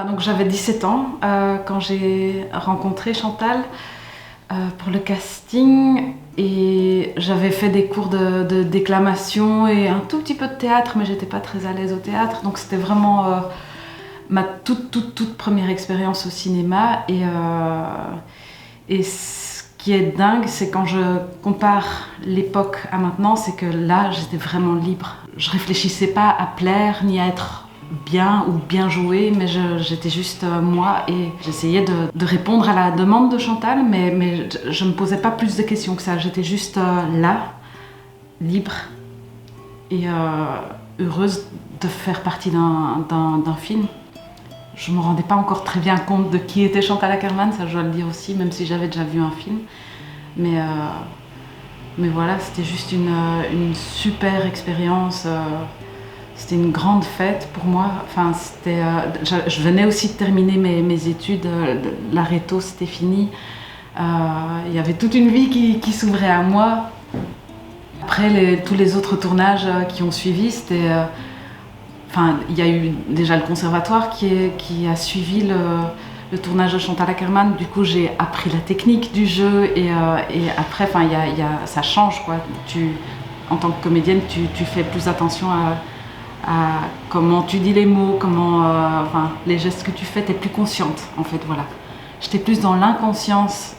Donc j'avais 17 ans quand j'ai rencontré Chantal pour le casting et j'avais fait des cours de déclamation et un tout petit peu de théâtre, mais j'étais pas très à l'aise au théâtre, donc c'était vraiment ma toute première expérience au cinéma et ce qui est dingue, c'est quand je compare l'époque à maintenant, c'est que là j'étais vraiment libre. Je réfléchissais pas à plaire ni à être bien ou bien joué, mais j'étais juste moi et j'essayais de répondre à la demande de Chantal, mais je ne me posais pas plus de questions que ça. J'étais juste là, libre et heureuse de faire partie d'un film. Je ne me rendais pas encore très bien compte de qui était Chantal Akerman, ça je dois le dire aussi, même si j'avais déjà vu un film. Mais voilà, c'était juste une super expérience. C'était une grande fête pour moi. Enfin, je venais aussi de terminer mes études. La réto, c'était fini. Il y avait toute une vie qui s'ouvrait à moi. Après, tous les autres tournages qui ont suivi, c'était... il y a eu déjà le conservatoire qui a suivi le tournage de Chantal Akerman. Du coup, j'ai appris la technique du jeu et après, ça change, quoi. En tant que comédienne, tu fais plus attention à comment tu dis les mots, les gestes que tu fais, tu es plus consciente en fait, voilà. J'étais plus dans l'inconscience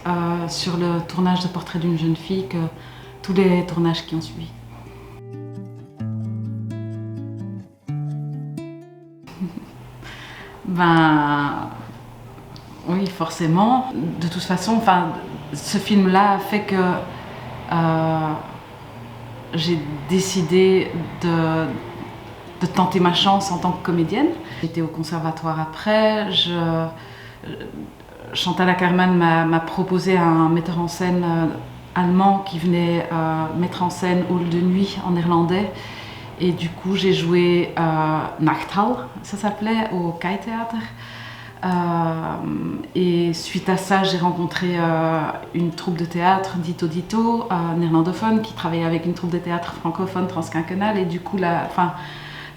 sur le tournage de Portrait d'une jeune fille que tous les tournages qui ont suivi. Oui, forcément. De toute façon, ce film-là a fait que j'ai décidé de tenter ma chance en tant que comédienne. J'étais au conservatoire après. Chantal Akerman m'a proposé un metteur en scène allemand qui venait mettre en scène Hall de nuit en néerlandais. Et du coup, j'ai joué Nachthall, ça s'appelait, au Kai Theater. Et suite à ça, j'ai rencontré une troupe de théâtre, Dito Dito, néerlandophone, qui travaillait avec une troupe de théâtre francophone transquinquennale. Et du coup,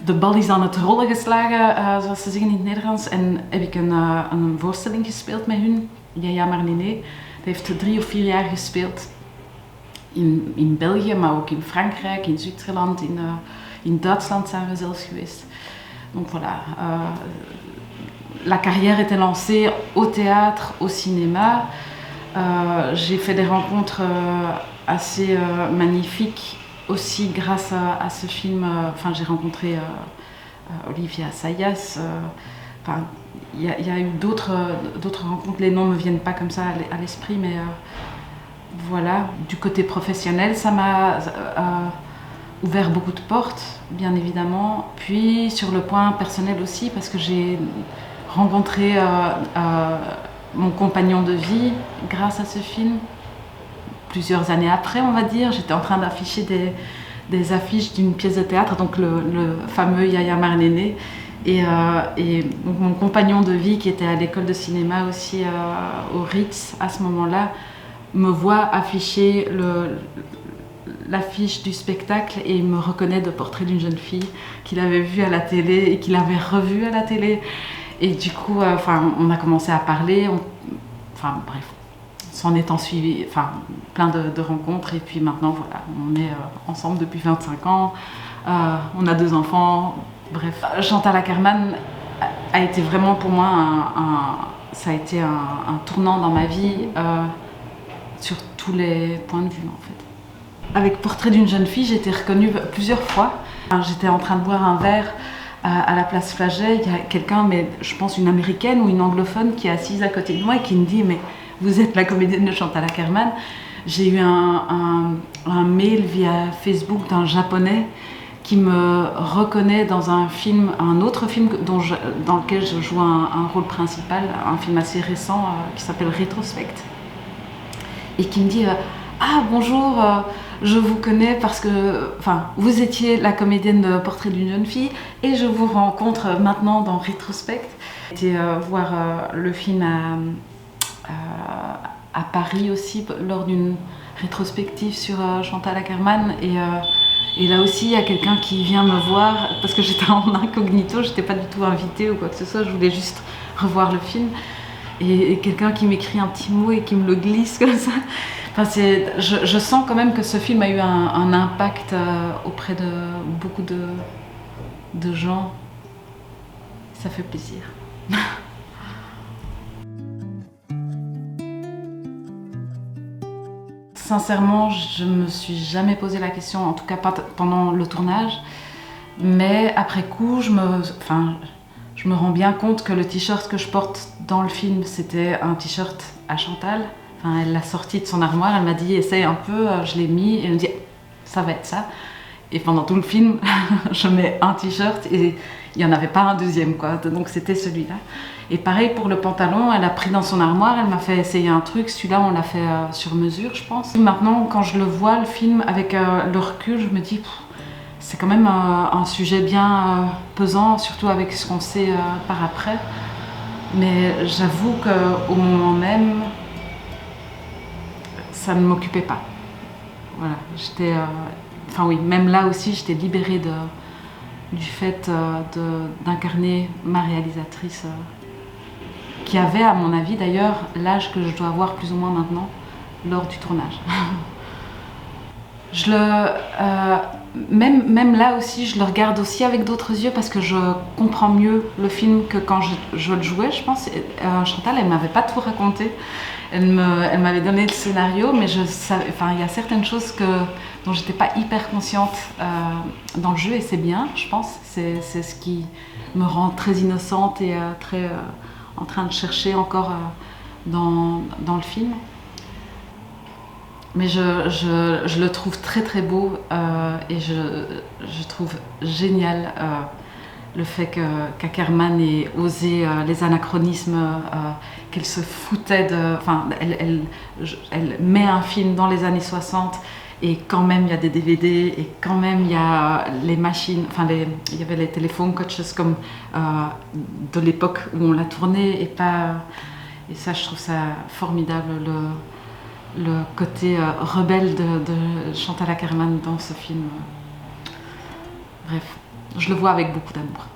de bal is aan het rollen geslagen, zoals ze zeggen in het Nederlands. En heb ik een voorstelling gespeeld met hun, Yaya Marniné. Dat heeft 3 of 4 jaar gespeeld in België, maar ook in Frankrijk, in Zwitserland, in Duitsland zijn we zelfs geweest. Donc voilà, la carrière était lancée au théâtre, au cinéma. J'ai fait des rencontres assez magnifiques aussi grâce à ce film. J'ai rencontré Olivia Assayas. Il y a eu d'autres rencontres, les noms ne me viennent pas comme ça à l'esprit, mais voilà, du côté professionnel, ça m'a ouvert beaucoup de portes, bien évidemment. Puis sur le point personnel aussi, parce que j'ai rencontré mon compagnon de vie grâce à ce film. Plusieurs années après, on va dire, j'étais en train d'afficher des affiches d'une pièce de théâtre, donc le fameux Yaya Marniné. Et mon compagnon de vie, qui était à l'école de cinéma aussi au Ritz à ce moment-là, me voit afficher l'affiche du spectacle et il me reconnaît de Portrait d'une jeune fille qu'il avait vue à la télé et qu'il avait revue à la télé. Et du coup, on a commencé à parler, bref, s'en étant suivi, plein de rencontres. Et puis maintenant, voilà, on est ensemble depuis 25 ans, on a 2 enfants, bref. Chantal Akerman a été vraiment pour moi ça a été un tournant dans ma vie sur tous les points de vue en fait. Avec Portrait d'une jeune fille, j'ai été reconnue plusieurs fois. J'étais en train de boire un verre à la place Flaget, il y a quelqu'un, mais je pense une américaine ou une anglophone qui est assise à côté de moi et qui me dit « mais vous êtes la comédienne de Chantal Akerman ». J'ai eu un mail via Facebook d'un japonais qui me reconnaît dans un autre film dans lequel je joue un rôle principal, un film assez récent qui s'appelle Rétrospect. Et qui me dit ah bonjour, je vous connais parce que vous étiez la comédienne de Portrait d'une jeune fille et je vous rencontre maintenant dans Rétrospect. J'ai été voir le film à Paris aussi lors d'une rétrospective sur Chantal Akerman Et là aussi, il y a quelqu'un qui vient me voir, parce que j'étais en incognito, j'étais pas du tout invitée ou quoi que ce soit, je voulais juste revoir le film. Et quelqu'un qui m'écrit un petit mot et qui me le glisse comme ça. Enfin, je sens quand même que ce film a eu un impact auprès de beaucoup de gens. Ça fait plaisir. Sincèrement, je me suis jamais posé la question, en tout cas pas pendant le tournage. Mais après coup, je me rends bien compte que le t-shirt que je porte dans le film, c'était un t-shirt à Chantal. Enfin, elle l'a sorti de son armoire, elle m'a dit essaye un peu, je l'ai mis et elle me dit ça va être ça. Et pendant tout le film, je mets un t-shirt et il n'y en avait pas un deuxième, quoi. Donc c'était celui-là. Et pareil pour le pantalon, elle a pris dans son armoire, elle m'a fait essayer un truc. Celui-là, on l'a fait sur mesure, je pense. Maintenant, quand je le vois, le film, avec le recul, je me dis c'est quand même un sujet bien pesant, surtout avec ce qu'on sait par après. Mais j'avoue qu'au moment même, ça ne m'occupait pas. Voilà, j'étais... Enfin oui, même là aussi, j'étais libérée du fait d'incarner ma réalisatrice, qui avait, à mon avis d'ailleurs, l'âge que je dois avoir plus ou moins maintenant, lors du tournage. Même là aussi, je le regarde aussi avec d'autres yeux parce que je comprends mieux le film que quand je le jouais, je pense. Chantal, elle ne m'avait pas tout raconté. Elle m'avait donné le scénario, mais il y a certaines choses dont j'étais pas hyper consciente dans le jeu, et c'est bien, je pense. C'est ce qui me rend très innocente et très en train de chercher encore dans le film. Mais je le trouve très très beau et je trouve génial le fait qu'Ackerman ait osé les anachronismes, qu'elle se foutait de... Enfin, elle met un film dans les années 60 et quand même il y a des DVD et quand même il y a les machines, enfin il y avait les téléphones coaches comme de l'époque où on l'a tourné et pas... Et ça, je trouve ça formidable, le côté rebelle de Chantal Ackerman dans ce film. Bref, je le vois avec beaucoup d'amour.